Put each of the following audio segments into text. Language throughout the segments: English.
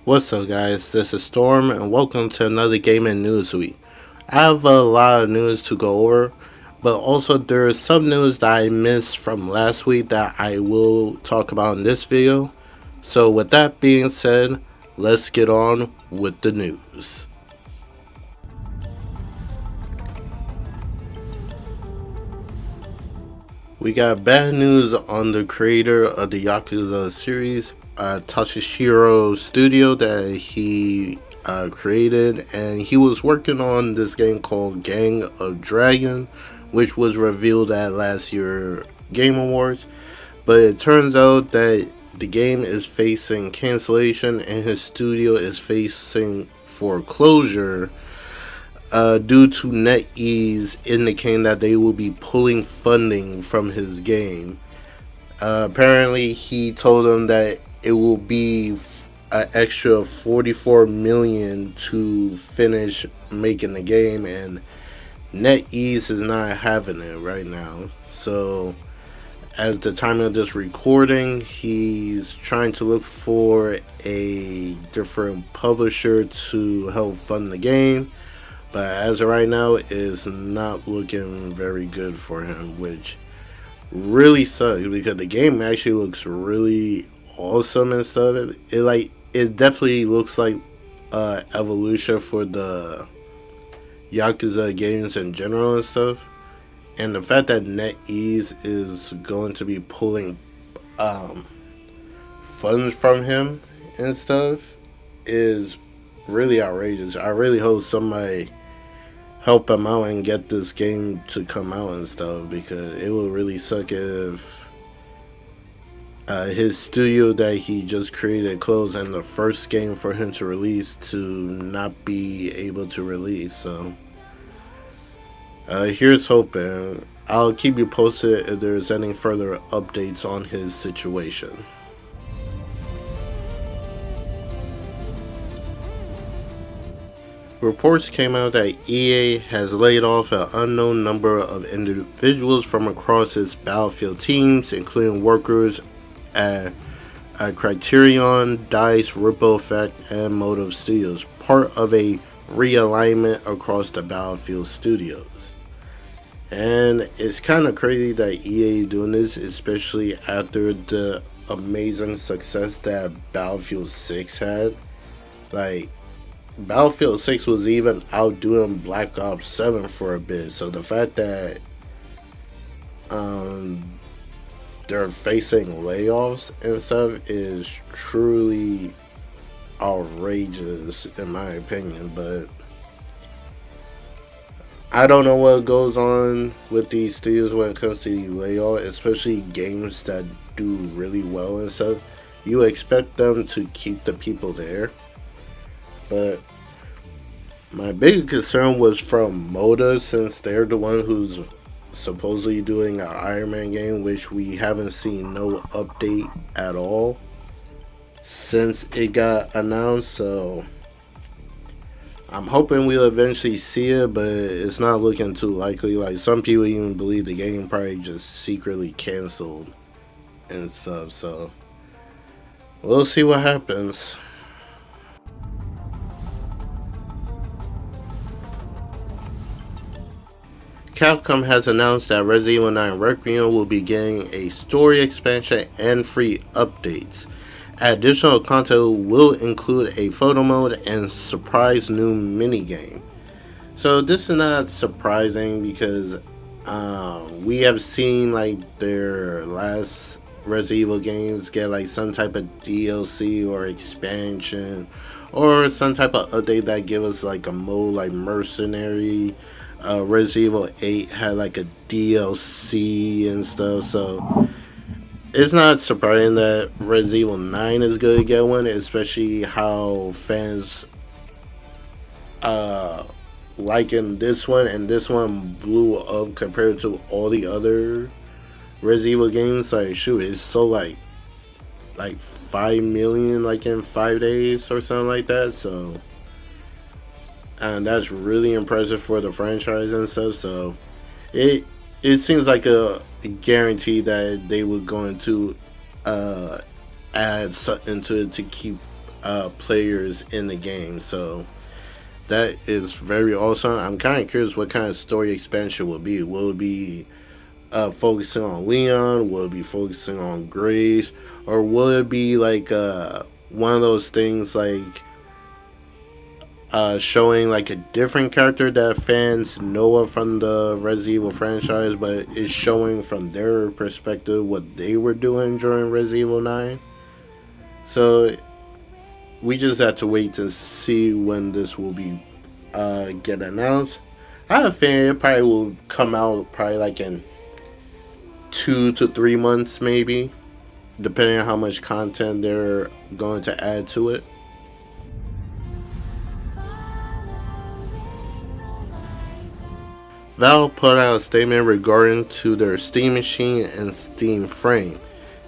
What's up, guys? This is Storm, and welcome to another gaming news week. I have a lot of news to go over, but also there's some news that I missed from last week that I will talk about in this video. So, with that being said, let's get on with the news. We got bad news on the creator of the Yakuza series, Toshihiro Studio, that he created, and he was working on this game called Gang of Dragon, which was revealed at last year's Game Awards. But it turns out that the game is facing cancellation and his studio is facing foreclosure due to NetEase indicating that they will be pulling funding from his game. Apparently, he told them that it will be an extra 44 million to finish making the game, and NetEase is not having it right now. So, at the time of this recording, he's trying to look for a different publisher to help fund the game. But as of right now, it's not looking very good for him, which really sucks because the game actually looks really awesome and stuff. It definitely looks like evolution for the Yakuza games in general and stuff. And the fact that NetEase is going to be pulling funds from him and stuff is really outrageous. I really hope somebody help him out and get this game to come out and stuff, because it will really suck if his studio that he just created closed and the first game for him to release to not be able to release. So here's hoping. I'll keep you posted if there's any further updates on his situation. Reports came out that EA has laid off an unknown number of individuals from across its Battlefield teams, including workers at Criterion, DICE, Ripple Effect, and Motive Studios, part of a realignment across the Battlefield studios. And it's kind of crazy that EA is doing this, especially after the amazing success that Battlefield 6 had. Like, Battlefield 6 was even outdoing Black Ops 7 for a bit, so the fact that they're facing layoffs and stuff is truly outrageous in my opinion. But I don't know what goes on with these studios when it comes to the layoff, especially games that do really well and stuff. You expect them to keep the people there. But my big concern was from Moda, since they're the one who's supposedly doing an Iron Man game, which we haven't seen no update at all since it got announced. So I'm hoping we'll eventually see it, but it's not looking too likely. Like, some people even believe the game probably just secretly canceled and stuff. So we'll see what happens. Capcom has announced that Resident Evil 9 Requiem will be getting a story expansion and free updates. Additional content will include a photo mode and surprise new minigame. So this is not surprising because we have seen like their last Resident Evil games get like some type of DLC or expansion or some type of update that give us like a mode like Mercenary. Resident Evil 8 had like a DLC and stuff, so it's not surprising that Resident Evil 9 is going to get one, especially how fans liking this one, and this one blew up compared to all the other Resident Evil games. Like, shoot, it's so like 5 million like in 5 days or something like that. So, and that's really impressive for the franchise and stuff. So it seems like a guarantee that they were going to add something to it to keep players in the game. So that is very awesome. I'm kind of curious what kind of story expansion will be. Will it be focusing on Leon? Will it be focusing on Grace? Or will it be like one of those things like showing like a different character that fans know of from the Resident Evil franchise, but is showing from their perspective what they were doing during Resident Evil 9? So we just have to wait to see when this will be get announced. I have a feeling it probably will come out probably like in 2 to 3 months, maybe, depending on how much content they're going to add to it. Valve put out a statement regarding to their Steam Machine and Steam Frame.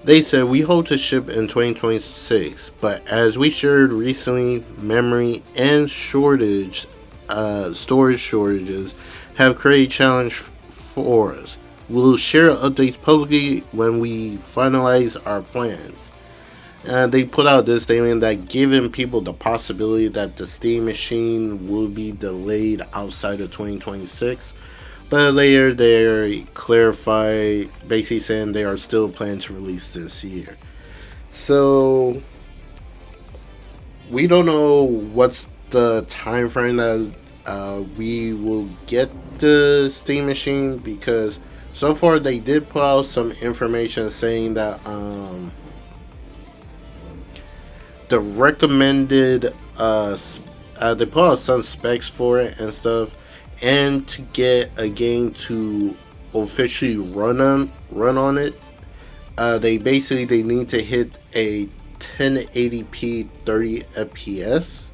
They said, "We hope to ship in 2026, but as we shared recently, memory and storage shortages have created challenge for us. We'll share updates publicly when we finalize our plans." They put out this statement that giving people the possibility that the Steam Machine will be delayed outside of 2026. But later they clarify, basically saying they are still planning to release this year. So we don't know what's the time frame that we will get the Steam Machine, because so far they did put out some information saying that the recommended they put out some specs for it and stuff. And to get a game to officially run on it, they need to hit a 1080p 30 FPS.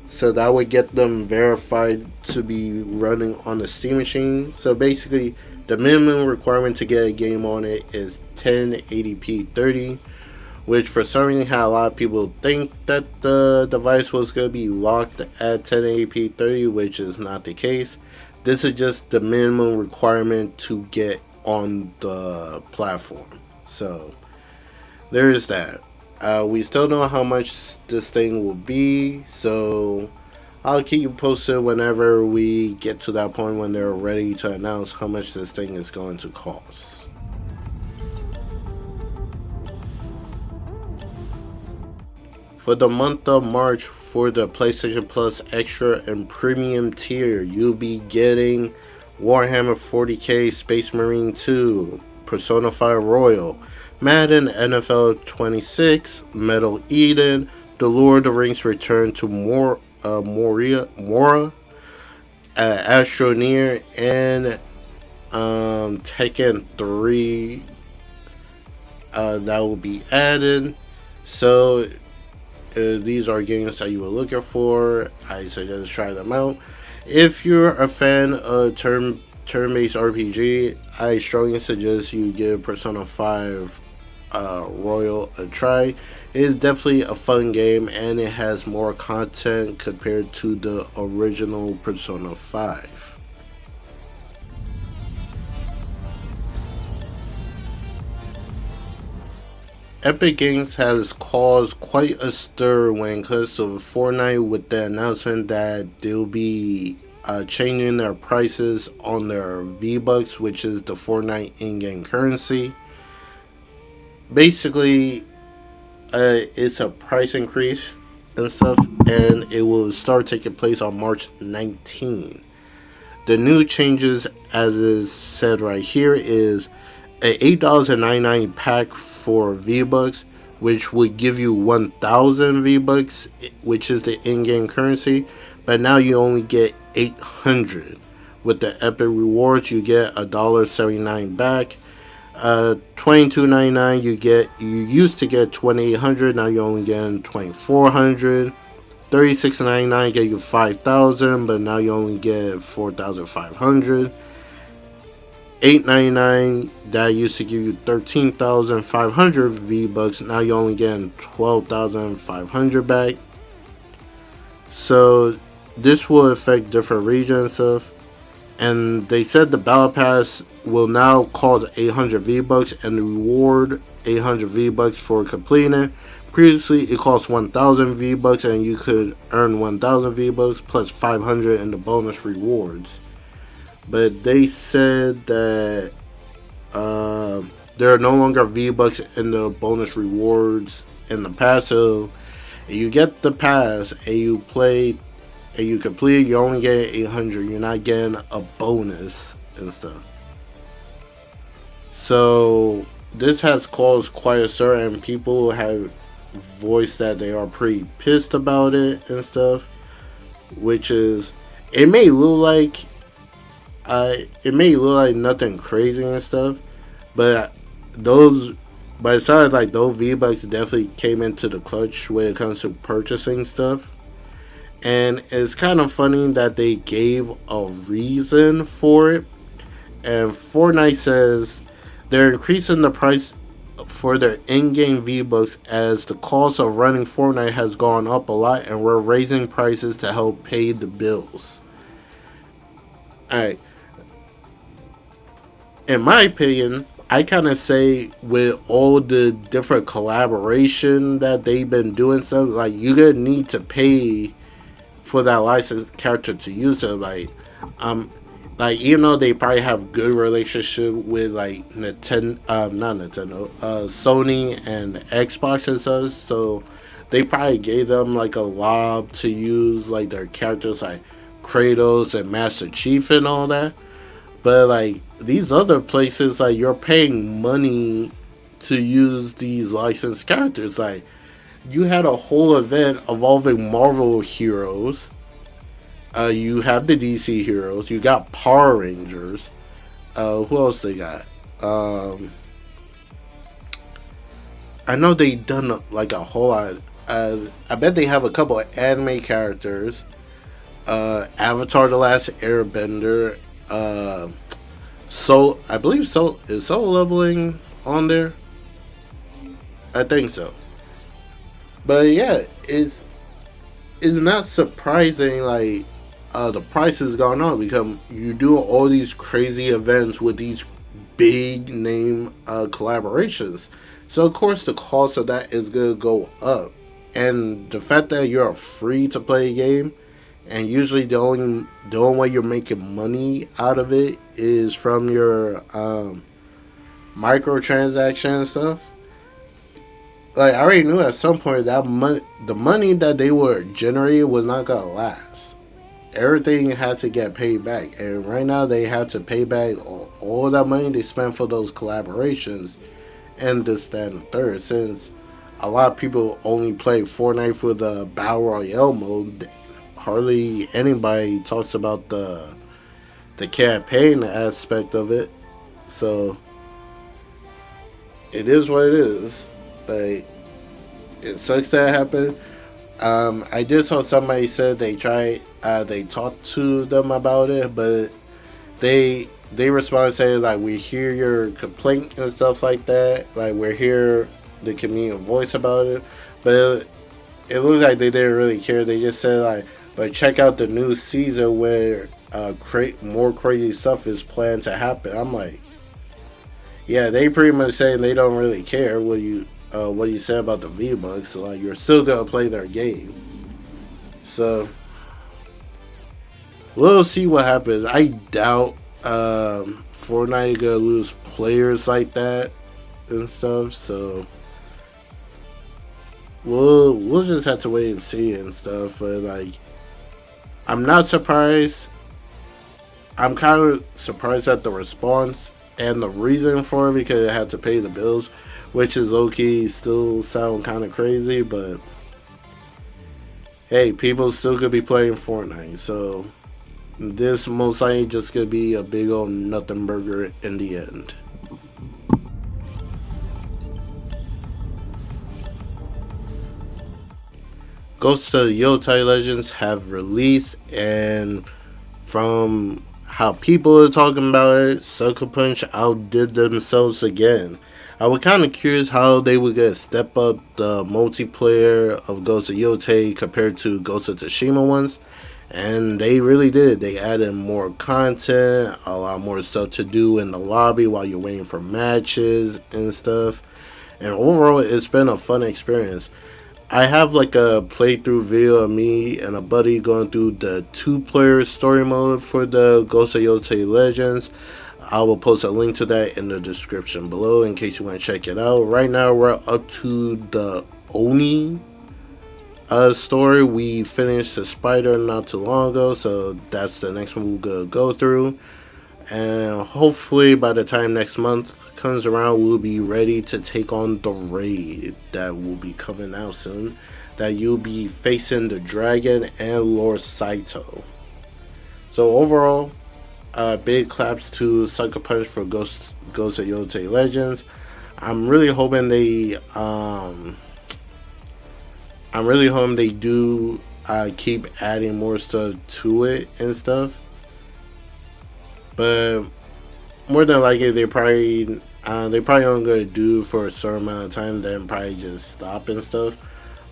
So that would get them verified to be running on the Steam Machine. So basically, the minimum requirement to get a game on it is 1080p 30. Which for some reason had a lot of people think that the device was going to be locked at 1080p 30, which is not the case. This is just the minimum requirement to get on the platform. So there's that. We still don't know how much this thing will be, so I'll keep you posted whenever we get to that point when they're ready to announce how much this thing is going to cost. For the month of March, for the PlayStation Plus Extra and Premium tier, you'll be getting Warhammer 40k Space Marine 2, Persona 5 Royal, Madden NFL 26, Metal Eden, The Lord of the Rings Return to Mora, Astroneer, and Tekken 3 that will be added. So these are games that you were looking for. I suggest try them out. If you're a fan of turn-based RPG, I strongly suggest you give Persona 5 Royal a try. It is definitely a fun game, and it has more content compared to the original Persona 5. Epic Games has caused quite a stir when it comes to Fortnite with the announcement that they'll be changing their prices on their V-Bucks, which is the Fortnite in-game currency. Basically, it's a price increase and stuff, and it will start taking place on March 19. The new changes, as is said right here, is a $8.99 pack for V-Bucks, which would give you 1,000 V-Bucks, which is the in-game currency, but now you only get 800. With the Epic Rewards, you get $1.79 back. $22.99 you used to get 2,800, now you only get 2,400. $36.99 get you 5,000, but now you only get 4,500. $8.99 that used to give you 13,500 V-Bucks, now you only get 12,500 back. So this will affect different regions and stuff. And they said the Battle Pass will now cost 800 V-Bucks and reward 800 V-Bucks for completing it. Previously, it cost 1,000 V-Bucks, and you could earn 1,000 V-Bucks plus 500 in the bonus rewards. But they said that there are no longer V-Bucks in the bonus rewards in the pass. So you get the pass and you play and you complete it, you only get 800. You're not getting a bonus and stuff. So this has caused quite a stir, and people have voiced that they are pretty pissed about it and stuff. Which is, it may look like, nothing crazy and stuff, but those, but it sounded like those V Bucks definitely came into the clutch when it comes to purchasing stuff. And it's kind of funny that they gave a reason for it. And Fortnite says they're increasing the price for their in-game V-Bucks as the cost of running Fortnite has gone up a lot, and we're raising prices to help pay the bills. Alright. In my opinion, I kind of say with all the different collaboration that they've been doing stuff, like, you're gonna need to pay for that licensed character to use it. Like, you know, they probably have good relationship with like Nintendo, not Nintendo, Sony and Xbox and stuff. So they probably gave them like a lob to use like their characters like Kratos and Master Chief and all that. But like these other places, like, you're paying money to use these licensed characters. Like, you had a whole event involving Marvel heroes. You have the DC heroes. You got Power Rangers. Who else they got? I know they done like a whole lot. I bet they have a couple of anime characters. Avatar: The Last Airbender. I believe is Soul Leveling on there. I think so. But yeah, it's not surprising. Like, the price has gone up because you do all these crazy events with these big name collaborations. So of course the cost of that is gonna go up, and the fact that you're free to play a game, and usually the only way you're making money out of it is from your microtransaction stuff. Like, I already knew at some point that the money that they were generating was not gonna last. Everything had to get paid back, and right now they have to pay back all that money they spent for those collaborations and this, that, and the third. Since a lot of people only play Fortnite for the Battle Royale mode, hardly anybody talks about the campaign aspect of it. So it is what it is. Like, it sucks that happened. I just saw somebody said they talked to them about it, but they responded saying, like, we hear your complaint and stuff like that. Like, we're here the community voice about it, but it looks like they didn't really care. They just said, like, but check out the new season where more crazy stuff is planned to happen. I'm like, yeah, they pretty much saying they don't really care what you say about the V-Bucks. So, like, you're still gonna play their game. So we'll see what happens. I doubt Fortnite gonna lose players like that and stuff. So we'll just have to wait and see and stuff. But like, I'm not surprised. I'm kind of surprised at the response and the reason for it, because it had to pay the bills, which is okay. Still sound kind of crazy, but hey, people still could be playing Fortnite. So this most likely just gonna be a big old nothing burger in the end. Ghosts of Yotei Legends have released, and from how people are talking about it, Sucker Punch outdid themselves again. I was kind of curious how they would get step up the multiplayer of Ghosts of Yotei compared to Ghost of Tsushima ones, and they really did. They added more content, a lot more stuff to do in the lobby while you're waiting for matches and stuff. and overall, it's been a fun experience. I have like a playthrough video of me and a buddy going through the two-player story mode for the Ghost of Yotei Legends. I will post a link to that in the description below in case you want to check it out. Right now, we're up to the Oni story. We finished the spider not too long ago, so that's the next one we're gonna go through. And hopefully, by the time next month comes around, we'll be ready to take on the raid that will be coming out soon. That you'll be facing the dragon and Lord Saito. So overall, big claps to Sucker Punch for Ghost of Yotei Legends. I'm really hoping they I'm really hoping they do keep adding more stuff to it and stuff. But more than likely, they probably only gonna do for a certain amount of time, then probably just stop and stuff.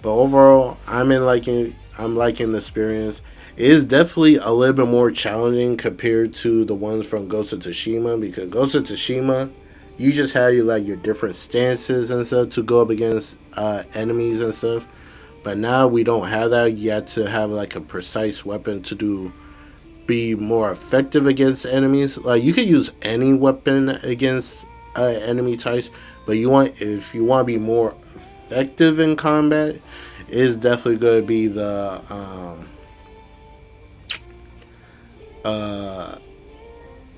But overall, I'm liking the experience. It is definitely a little bit more challenging compared to the ones from Ghost of Tsushima, because Ghost of Tsushima, you just have your different stances and stuff to go up against enemies and stuff. But now we don't have that. You have to have like a precise weapon to be more effective against enemies. Like you could use any weapon against enemy types, but if you want to be more effective in combat, it's definitely going to be the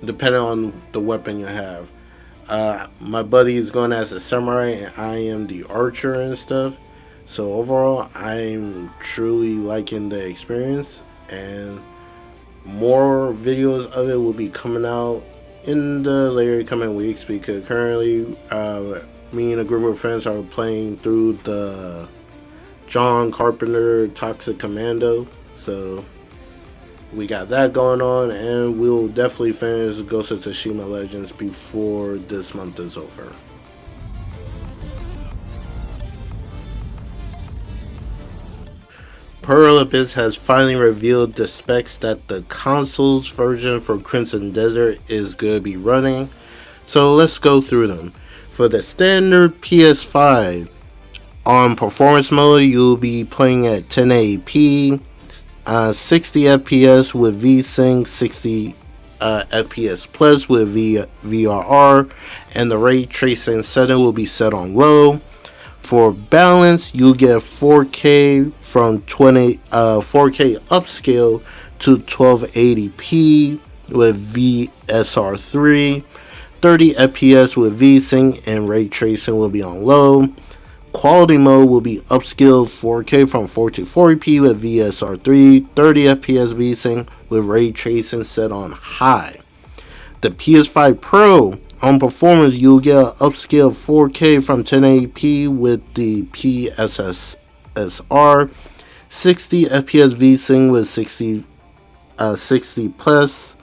depending on the weapon you have. My buddy is going as a samurai, and I am the archer and stuff. So overall, I'm truly liking the experience, and more videos of it will be coming out in the later coming weeks, because currently me and a group of friends are playing through the John Carpenter Toxic Commando. So we got that going on, and we'll definitely finish Ghost of Tsushima Legends before this month is over. Pearl Abyss has finally revealed the specs that the console's version for Crimson Desert is going to be running. So let's go through them. For the standard PS5, on performance mode, you'll be playing at 1080p, 60 FPS with VSync, 60 FPS plus with VRR, and the ray tracing setting will be set on low. For balance, you get 4K from 4K upscale to 1280p with VSR3, 30 FPS with VSync, and ray tracing will be on low. Quality mode will be upscaled 4K from 1440p with VSR3, 30 FPS VSync with ray tracing set on high. The PS5 Pro, on performance, you'll get an upscaled 4K from 1080p with the PSSR, 60 FPS VSync with 60 plus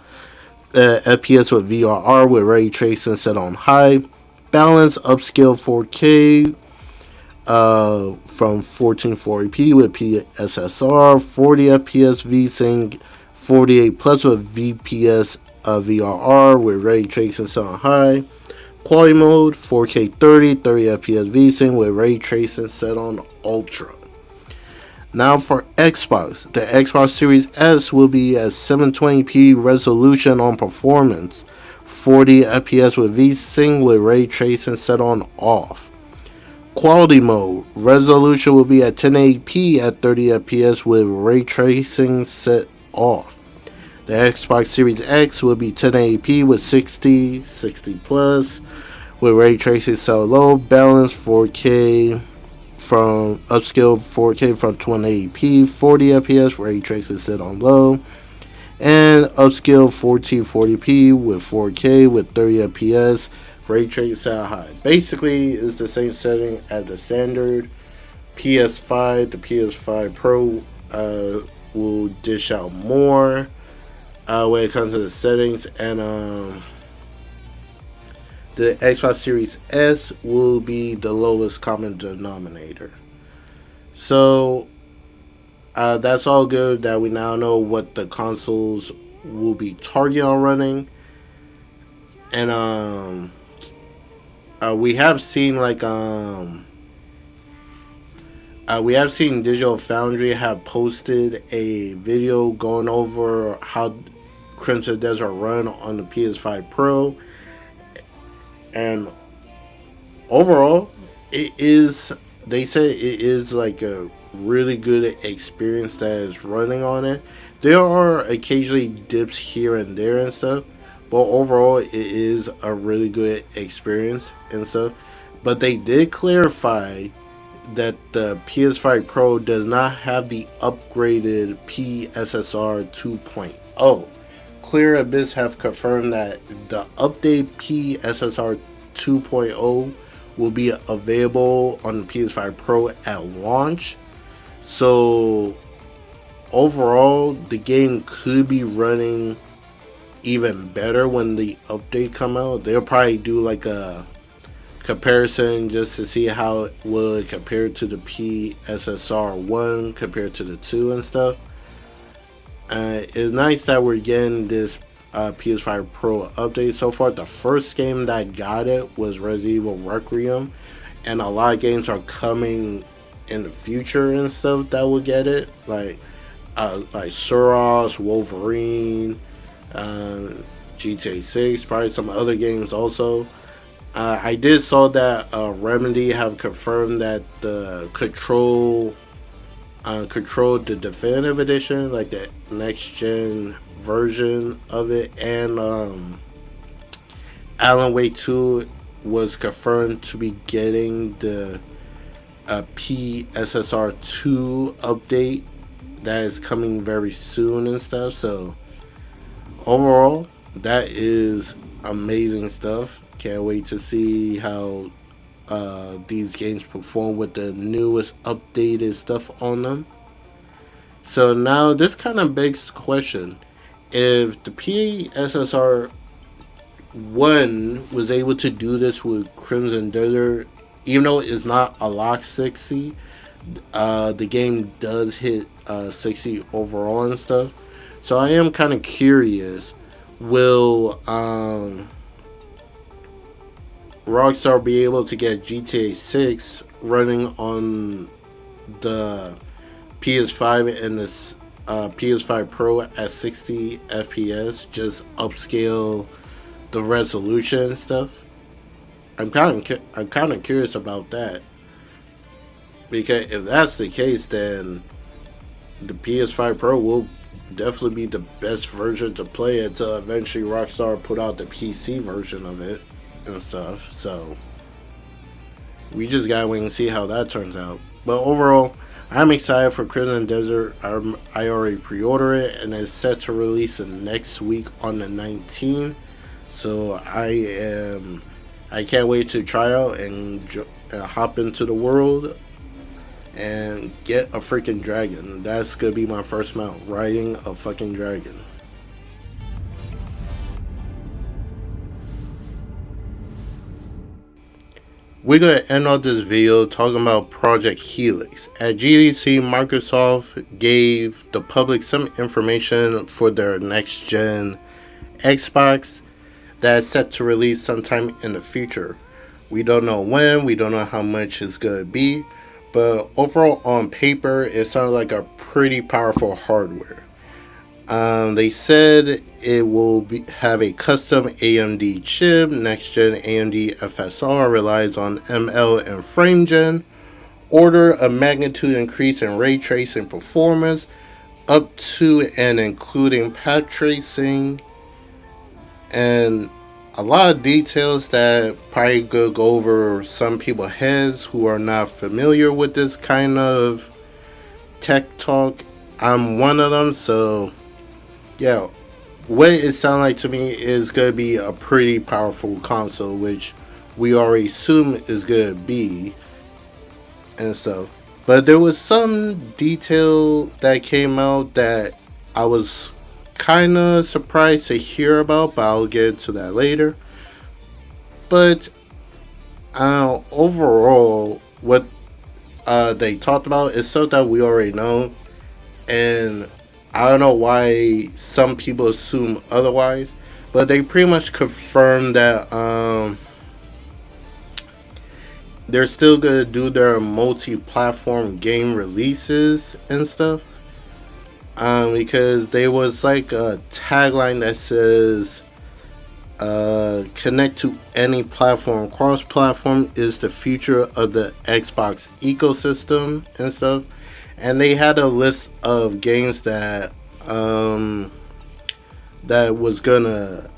FPS with VRR with ray tracing set on high. Balance upscale 4K from 1440p with PSSR, 40 FPS VSync, 48 plus with VPS VRR with ray tracing set on high. Quality mode 4K 30 FPS VSync with ray tracing set on ultra. Now for Xbox, the Xbox Series S will be at 720p resolution on performance, 40 FPS with VSync with ray tracing set on off. Quality mode resolution will be at 1080p at 30 FPS with ray tracing set off. The Xbox Series X will be 1080p with 60 plus with ray tracing set low. Balance 4K from upscale 4K from 1080p, 40 FPS ray tracing set on low, and upscale 1440p with 4K with 30 FPS ray tracing set on high. Basically, it's the same setting as the standard PS5. The PS5 Pro will dish out more when it comes to the settings, and the Xbox Series S will be the lowest common denominator. So that's all good that we now know what the consoles will be targeting on running. And We have seen we have seen Digital Foundry have posted a video going over how Crimson Desert run on the PS5 Pro, and overall, it is. They say it is like a really good experience that is running on it. There are occasionally dips here and there and stuff, but overall, it is a really good experience and stuff. But they did clarify that the PS5 Pro does not have the upgraded PSSR 2.0. Clear Abyss have confirmed that the update PSSR 2.0 will be available on the PS5 Pro at launch. So overall, the game could be running even better when the update come out. They'll probably do like a comparison just to see how it will compare to the PSSR 1 compared to the 2 and stuff. It's nice that we're getting this PS5 Pro update. So far, the first game that got it was Resident Evil Requiem, and a lot of games are coming in the future and stuff that will get it, like Suros, Wolverine, GTA 6, probably some other games also. I did saw that Remedy have confirmed that the Control the definitive edition, like the next gen version of it, and Alan Wake 2 was confirmed to be getting the PSSR 2 update that is coming very soon and stuff. So overall, that is amazing stuff. Can't wait to see how these games perform with the newest updated stuff on them. So now this kind of begs the question: if the PSSR 1 was able to do this with Crimson Desert, even though it's not a lock 60, the game does hit 60 overall and stuff. So I am kind of curious: will Rockstar be able to get GTA 6 running on the PS5 and the PS5 Pro at 60 FPS? Just upscale the resolution and stuff. I'm kind of curious about that, because if that's the case, then the PS5 Pro will definitely be the best version to play until eventually Rockstar put out the PC version of it and stuff. So we just gotta wait and see how that turns out. But overall, I'm excited for Crimson Desert. I already pre-ordered it, and it's set to release next week on the 19th. So I can't wait to try out and hop into the world and get a freaking dragon. That's gonna be my first mount, riding a fucking dragon. We're going to end off this video talking about Project Helix. At GDC, Microsoft gave the public some information for their next gen Xbox that's set to release sometime in the future. We don't know when, we don't know how much it's going to be, but overall on paper, it sounds like a pretty powerful hardware. They said it will have a custom AMD chip. Next gen AMD FSR relies on ML and frame gen. Order a magnitude increase in ray tracing performance up to and including path tracing, and a lot of details that probably could go over some people's heads who are not familiar with this kind of tech talk. I'm one of them, so yeah, what it sounds like to me is going to be a pretty powerful console, which we already assume is going to be and stuff. But there was some detail that came out that I was kind of surprised to hear about, but I'll get into that later. But overall, what they talked about is stuff that we already know, and I don't know why some people assume otherwise, but they pretty much confirmed that they're still gonna do their multi-platform game releases and stuff. Because there was like a tagline that says, connect to any platform. Cross-platform is the future of the Xbox ecosystem and stuff. And they had a list of games um, that was gonna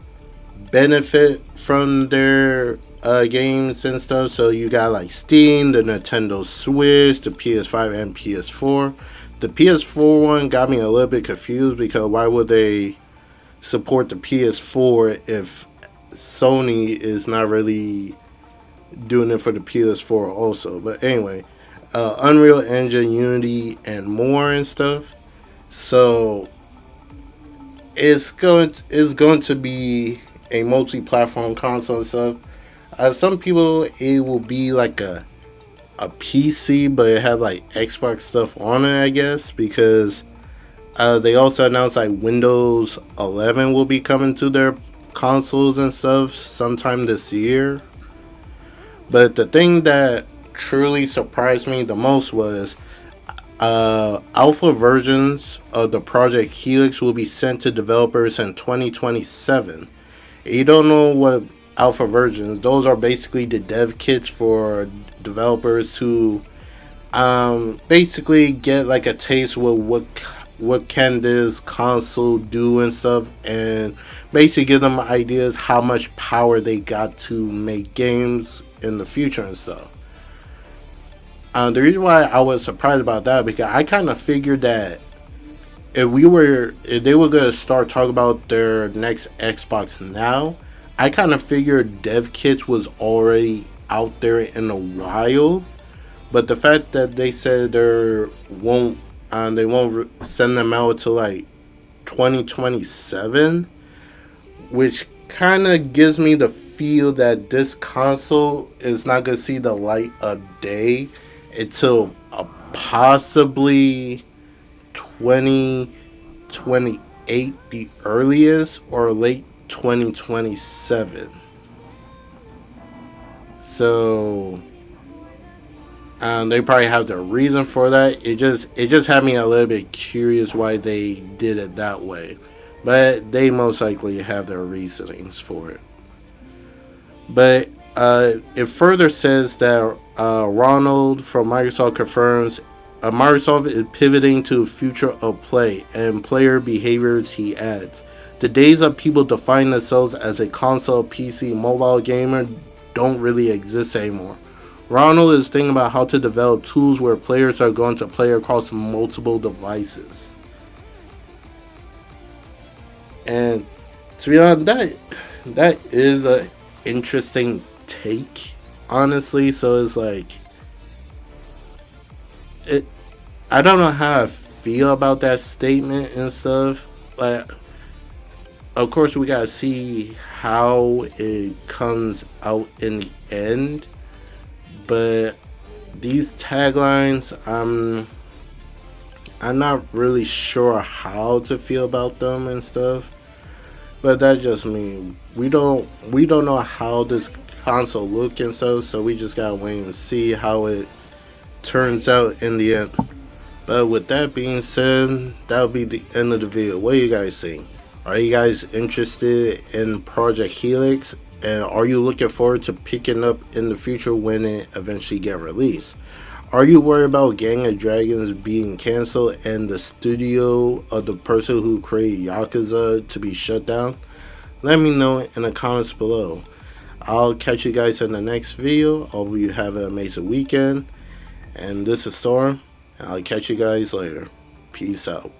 benefit from their games and stuff. So you got like Steam, the Nintendo Switch, the PS5 and PS4. The PS4 one got me a little bit confused because why would they support the PS4 if Sony is not really doing it for the PS4 also? But anyway, Unreal Engine, Unity, and more and stuff. So it's going to be a multi-platform console and stuff. Some people it will be like a PC, but it had like Xbox stuff on it, I guess, because they also announced like Windows 11 will be coming to their consoles and stuff sometime this year. But the thing that truly surprised me the most was alpha versions of the project Helix will be sent to developers in 2027. You don't know what alpha versions, those are basically the dev kits for developers to basically get like a taste with what can this console do and stuff, and basically give them ideas how much power they got to make games in the future and stuff. The reason why I was surprised about that because I kind of figured that if they were gonna start talking about their next Xbox now, I kind of figured dev kits was already out there in a while. But the fact that they said they won't send them out to like 2027, which kind of gives me the feel that this console is not gonna see the light of day until possibly 2028 the earliest, or late 2027. So they probably have their reason for that. It just had me a little bit curious why they did it that way, but they most likely have their reasonings for it. But it further says that Ronald from Microsoft confirms Microsoft is pivoting to the future of play and player behaviors. He adds, the days of people defining themselves as a console, PC, mobile gamer don't really exist anymore. Ronald is thinking about how to develop tools where players are going to play across multiple devices. And to be honest, that is a interesting take, honestly. So it's like it. I don't know how I feel about that statement and stuff. Like, of course, we gotta see how it comes out in the end. But these taglines, I'm not really sure how to feel about them and stuff. But that's just me. We don't know how this console look and stuff, so we just gotta wait and see how it turns out in the end. But with that being said, that'll be the end of the video. What do you guys think? Are you guys interested in Project Helix? And are you looking forward to picking up in the future when it eventually get released? Are you worried about Gang of Dragons being canceled and the studio of the person who created Yakuza to be shut down? Let me know in the comments below. I'll catch you guys in the next video. Hope you have an amazing weekend. And this is Storm. I'll catch you guys later. Peace out.